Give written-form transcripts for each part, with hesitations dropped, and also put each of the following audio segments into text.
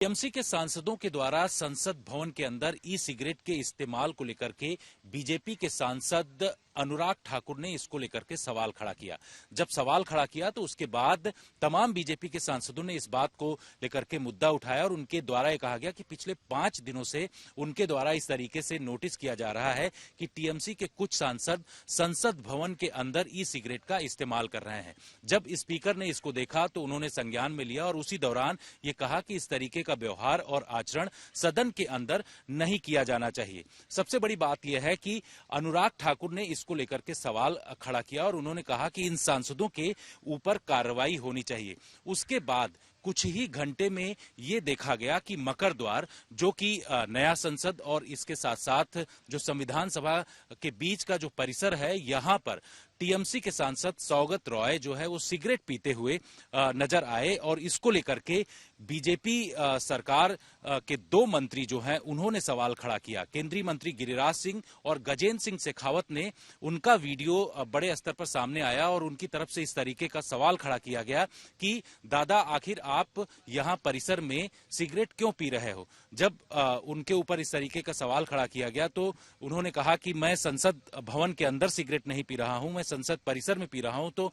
TMC के सांसदों के द्वारा संसद भवन के अंदर ई सिगरेट के इस्तेमाल को लेकर के बीजेपी के सांसद अनुराग ठाकुर ने इसको लेकर के सवाल खड़ा किया। जब सवाल खड़ा किया तो उसके बाद तमाम बीजेपी के सांसदों ने इस बात को लेकर के मुद्दा उठाया और उनके द्वारा ये कहा गया कि पिछले 5 दिनों से उनके द्वारा इस तरीके से नोटिस किया जा रहा है कि टीएमसी के कुछ सांसद संसद भवन के अंदर ई सिगरेट का इस्तेमाल कर रहे हैं। जब स्पीकर ने इसको देखा तो उन्होंने संज्ञान में लिया और उसी दौरान ये कहा कि इस तरीके का व्यवहार और आचरण सदन के अंदर नहीं किया जाना चाहिए। सबसे बड़ी बात यह है कि अनुराग ठाकुर ने इसको लेकर के सवाल खड़ा किया और उन्होंने कहा कि इन सांसदों के ऊपर कार्रवाई होनी चाहिए। उसके बाद कुछ ही घंटे में ये देखा गया कि मकर द्वार, जो कि नया संसद और इसके साथ साथ जो संविधान सभा के बीच का जो परिसर है, यहां पर टीएमसी के सांसद सौगत रॉय जो है वो सिगरेट पीते हुए नजर आए और इसको लेकर के बीजेपी सरकार के 2 मंत्री जो हैं उन्होंने सवाल खड़ा किया। केंद्रीय मंत्री गिरिराज सिंह और गजेंद्र सिंह शेखावत ने उनका वीडियो बड़े स्तर पर सामने आया और उनकी तरफ से इस तरीके का सवाल खड़ा किया गया कि दादा आखिर आप यहां परिसर में सिगरेट क्यों पी रहे हो। जब उनके ऊपर इस तरीके का सवाल खड़ा किया गया तो उन्होंने कहा कि मैं संसद भवन के अंदर सिगरेट नहीं पी रहा हूं, मैं संसद परिसर में पी रहा हूं। तो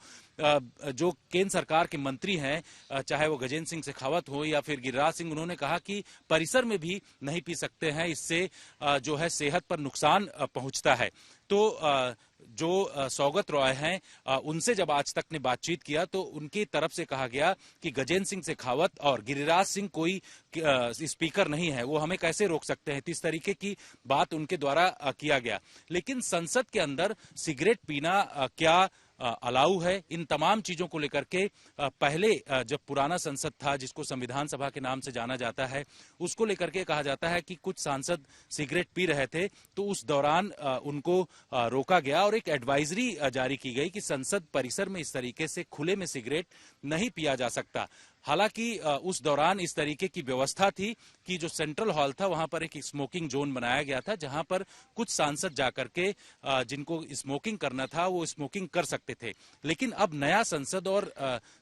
जो केंद्र सरकार के मंत्री हैं, चाहे वो गजेंद्र सिंह शेखावत हो या फिर गिरिराज सिंह, उन्होंने कहा कि परिसर में भी नहीं पी सकते हैं, इससे जो है सेहत पर नुकसान पहुंचता है। तो जो सौगत रॉय हैं उनसे जब आज तक ने बातचीत किया तो उनकी तरफ से कहा गया कि गजेंद्र सिंह शेखावत और गिरिराज सिंह कोई स्पीकर नहीं है, वो हमें कैसे रोक सकते हैं। इस तरीके की बात उनके द्वारा किया गया। लेकिन संसद के अंदर सिगरेट पीना क्या अलाउ है, इन तमाम चीजों को लेकर के पहले जब पुराना संसद था जिसको संविधान सभा के नाम से जाना जाता है, उसको लेकर के कहा जाता है कि कुछ सांसद सिगरेट पी रहे थे तो उस दौरान उनको रोका गया और एक एडवाइजरी जारी की गई कि संसद परिसर में इस तरीके से खुले में सिगरेट नहीं पिया जा सकता। हालांकि उस दौरान इस तरीके की व्यवस्था थी कि जो सेंट्रल हॉल था वहां पर एक स्मोकिंग जोन बनाया गया था, जहां पर कुछ सांसद जाकर के जिनको स्मोकिंग करना था वो स्मोकिंग कर सकते थे। लेकिन अब नया संसद और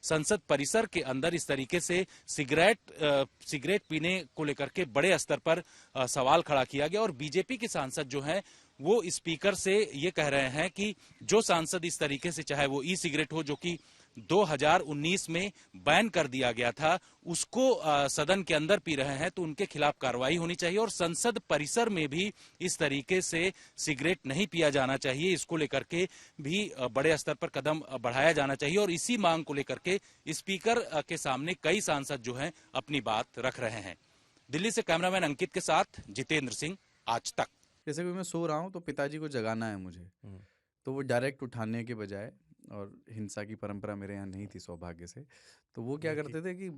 संसद परिसर के अंदर इस तरीके से सिगरेट पीने को लेकर के बड़े स्तर पर सवाल खड़ा किया गया और बीजेपी के सांसद जो हैं वो स्पीकर से ये कह रहे हैं कि जो सांसद इस तरीके से, चाहे वो ई सिगरेट हो जो कि 2019 में बैन कर दिया गया था, उसको सदन के अंदर पी रहे हैं तो उनके खिलाफ कार्रवाई होनी चाहिए और संसद परिसर में भी इस तरीके से सिगरेट नहीं पिया जाना चाहिए। इसको लेकर के भी बड़े स्तर पर कदम बढ़ाया जाना चाहिए और इसी मांग को लेकर के स्पीकर के सामने कई सांसद जो हैं अपनी बात रख रहे हैं। दिल्ली से कैमरामैन अंकित के साथ जितेंद्र सिंह, आज तक। जैसे कि मैं सो रहा हूँ तो पिताजी को जगाना है मुझे, तो वो डायरेक्ट उठाने के बजाय, और हिंसा की परंपरा मेरे यहाँ नहीं थी सौभाग्य से, तो वो क्या करते थे कि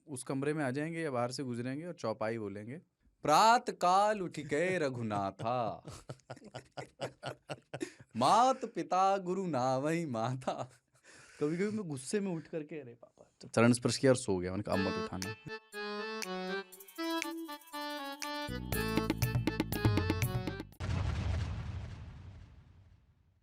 उस कमरे में आ जाएंगे या बाहर से गुजरेंगे और चौपाई बोलेंगे, प्रात काल उठ के रघुनाथा मात पिता गुरु नावई माता। कभी कभी मैं गुस्से में उठ करके अरे पापा चरण स्पर्श किया और सो गया। मैंने कहा अब मत उठाना।